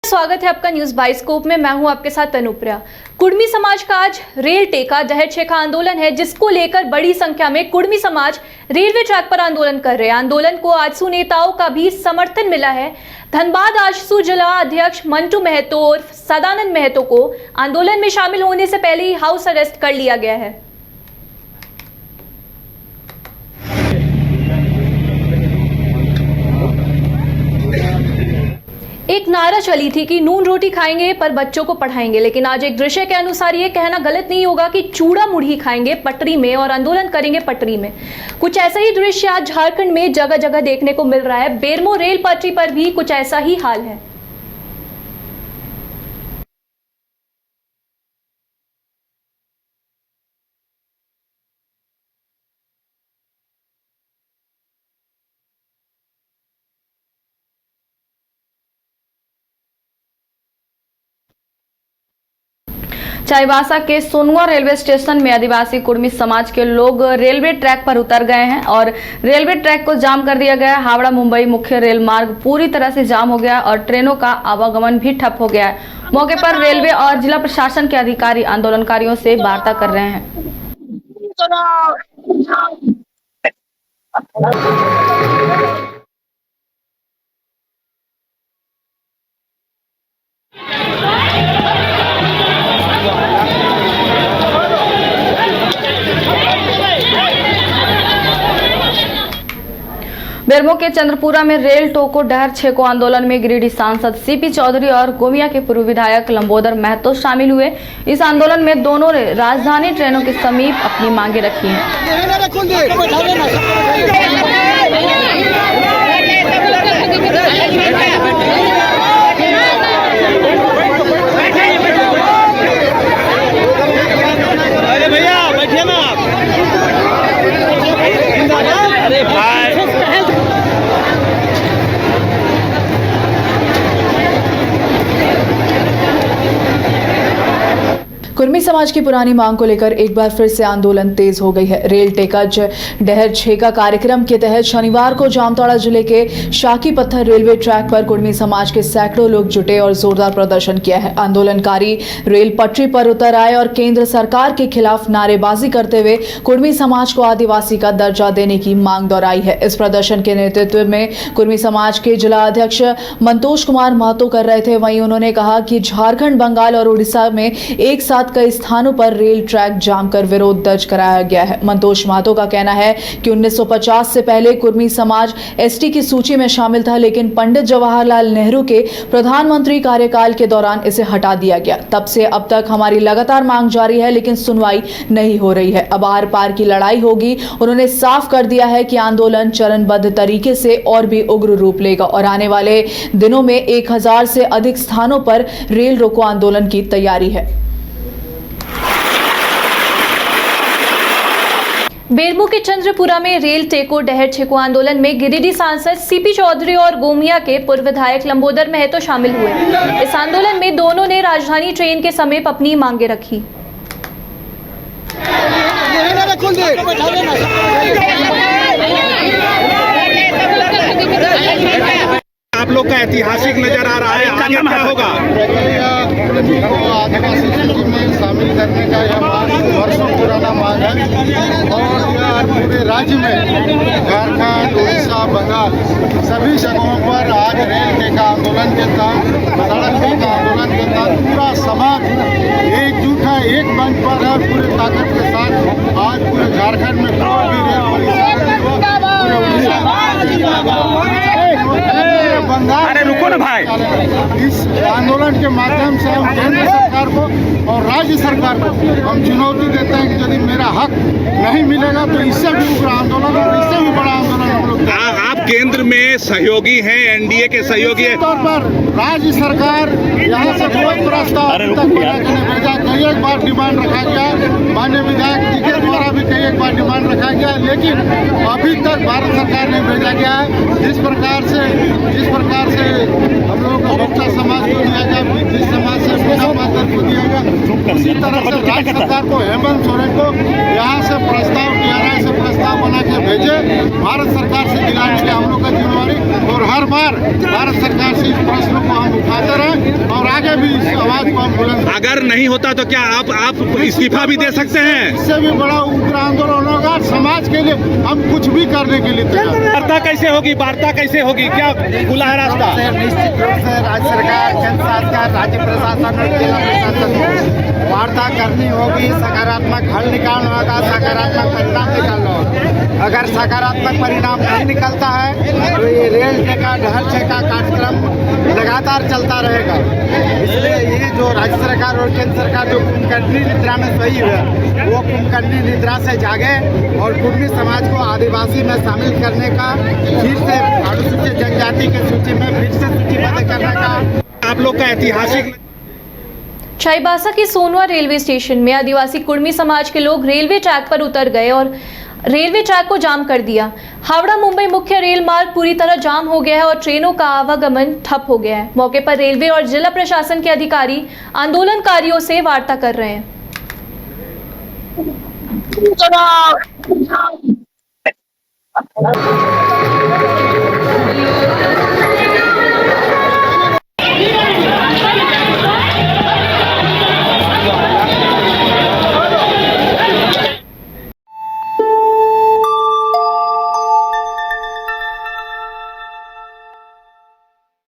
स्वागत है आपका न्यूज बाइस्कोप में। मैं हूं आपके साथ तनुप्रिया। कुर्मी समाज का आज रेल टेका दहेज छेका आंदोलन है, जिसको लेकर बड़ी संख्या में कुर्मी समाज रेलवे ट्रैक पर आंदोलन कर रहे हैं। आंदोलन को आजसू नेताओं का भी समर्थन मिला है। धनबाद आजसू जिला अध्यक्ष मंटू महतो और सदानंद महतो को आंदोलन में शामिल होने से पहले ही हाउस अरेस्ट कर लिया गया है। एक नारा चली थी कि नून रोटी खाएंगे पर बच्चों को पढ़ाएंगे, लेकिन आज एक दृश्य के अनुसार ये कहना गलत नहीं होगा कि चूड़ा मुढ़ी खाएंगे पटरी में और आंदोलन करेंगे पटरी में। कुछ ऐसा ही दृश्य आज झारखंड में जगह जगह देखने को मिल रहा है। बेरमो रेल पटरी पर भी कुछ ऐसा ही हाल है। चाईबासा के सोनुआ रेलवे स्टेशन में आदिवासी कुर्मी समाज के लोग रेलवे ट्रैक पर उतर गए हैं और रेलवे ट्रैक को जाम कर दिया गया है। हावड़ा मुंबई मुख्य रेल मार्ग पूरी तरह से जाम हो गया और ट्रेनों का आवागमन भी ठप हो गया है। मौके पर रेलवे और जिला प्रशासन के अधिकारी आंदोलनकारियों से वार्ता कर रहे हैं। बेरमो के चंद्रपुरा में रेल टोको डहर छेको आंदोलन में गिरिडीह सांसद सीपी चौधरी और गोमिया के पूर्व विधायक लंबोदर महतो शामिल हुए। इस आंदोलन में दोनों ने राजधानी ट्रेनों के समीप अपनी मांगे रखी हैं। अरे भैया बैठिए ना आप। अरे भाई कुर्मी समाज की पुरानी मांग को लेकर एक बार फिर से आंदोलन तेज हो गई है। रेल टेका डहर छेका कार्यक्रम के तहत शनिवार को जामताड़ा जिले के शाकी पत्थर रेलवे ट्रैक पर कुर्मी समाज के सैकड़ों लोग जुटे और जोरदार प्रदर्शन किया है। आंदोलनकारी रेल पटरी पर उतर आए और केंद्र सरकार के खिलाफ नारेबाजी करते हुए कुर्मी समाज को आदिवासी का दर्जा देने की मांग दोहराई है। इस प्रदर्शन के नेतृत्व में कुर्मी समाज के जिला अध्यक्ष मंतोष कुमार महतो कर रहे थे। वहीं उन्होंने कहा कि झारखंड, बंगाल और उड़ीसा में एक साथ कई स्थानों पर रेल ट्रैक जाम कर विरोध दर्ज कराया गया है। मंतोष महतो का कहना है कि 1950 से पहले कुर्मी समाज एसटी की सूची में शामिल था, लेकिन पंडित जवाहरलाल नेहरू के प्रधानमंत्री कार्यकाल के दौरान इसे हटा दिया गया। तब से अब तक हमारी लगातार मांग जारी है, लेकिन सुनवाई नहीं हो रही है। अब आर पार की लड़ाई होगी। उन्होंने साफ कर दिया है कि आंदोलन चरणबद्ध तरीके से और भी उग्र रूप लेगा और आने वाले दिनों में 1000 से अधिक स्थानों पर रेल रोको आंदोलन की तैयारी है। बेरमो के चंद्रपुरा में रेल टेको डहर छेको आंदोलन में गिरिडीह सांसद सीपी चौधरी और गोमिया के पूर्व विधायक लंबोदर महतो शामिल हुए। इस आंदोलन में दोनों ने राजधानी ट्रेन के समीप अपनी मांगे रखी। आप लोग का ऐतिहासिक नजर आ रहा है, आगे क्या होगा? आदिवासी सूची में शामिल करने का यह मांग वर्षों पुराना मांग है और यह पूरे राज्य में झारखंड, उड़ीसा, बंगाल सभी जगहों पर आज रेल टेका आंदोलन के तहत, सड़क टेका आंदोलन के तहत पूरा समाज एकजुट है, एक मंच पर है। पूरे ताकत के साथ आज पूरे झारखंड में कोई भी रेल अरे रुको ना भाई। इस आंदोलन के माध्यम से हम केंद्र सरकार को और राज्य सरकार को हम चुनौती देते हैं कि यदि मेरा हक नहीं मिलेगा तो इससे भी उग्र आंदोलन और इससे भी बड़ा आंदोलन हम लोग। आप केंद्र में सहयोगी हैं, एनडीए के सहयोगी हैं। तौर पर राज्य सरकार यहाँ से कोई प्रस्ताव तक बना के नहीं भेजा। कई एक बार डिमांड रखा गया, माननीय विधायक जी के द्वारा भी कई एक बार डिमांड रखा गया, लेकिन अभी तक भारत सरकार ने भेजा गया है। जिस प्रकार से हम लोगों को बच्चा समाज को दिया गया, जिस समाज से बिना पात्र को दिया गया, उसी तरह से राज्य सरकार को हेमंत सोरेन को यहाँ से प्रस्ताव किया गया, इसे प्रस्ताव बना के भेजे। भारत सरकार से दिलाने की हम लोग का जिम्मेवारी और हर बार भारत सरकार से इस प्रश्न को हम उठाते रहे। भी इस आवाज को हम बुलंद, अगर नहीं होता तो क्या आप इस्तीफा भी दे सकते हैं? इससे भी बड़ा उग्र आंदोलन होगा। समाज के लिए हम कुछ भी करने के लिए तैयार हैं। वार्ता कैसे होगी? वार्ता कैसे होगी? क्या खुला है रास्ता? निश्चित रूप से राज्य सरकार, केंद्र सरकार, राज्य प्रशासन और जिला प्रशासन को वार्ता करनी होगी। सकारात्मक हल निकालना होगा, सकारात्मक परिणाम निकालना होगा। अगर सकारात्मक परिणाम नहीं निकलता है तो ये रेल टेका ढहल छेका कार्यक्रम लगातार चलता रहेगा। इसलिए ये जो राज्य सरकार और केंद्र सरकार जो कुंभकर्णी निद्रा में सोई है, वो कुंभकर्णी निद्रा से जागे और कुर्मी समाज को आदिवासी में शामिल करने का, फिर से अनुसूचित जनजाति की सूची में फिर से सूचीबद्ध करने का आप लोग का ऐतिहासिक चाईबासा के सोनवा रेलवे स्टेशन में आदिवासी कुर्मी समाज के लोग रेलवे ट्रैक पर उतर गए और रेलवे ट्रैक को जाम कर दिया। हावड़ा मुंबई मुख्य रेल मार्ग पूरी तरह जाम हो गया है और ट्रेनों का आवागमन ठप हो गया है। मौके पर रेलवे और जिला प्रशासन के अधिकारी आंदोलनकारियों से वार्ता कर रहे हैं।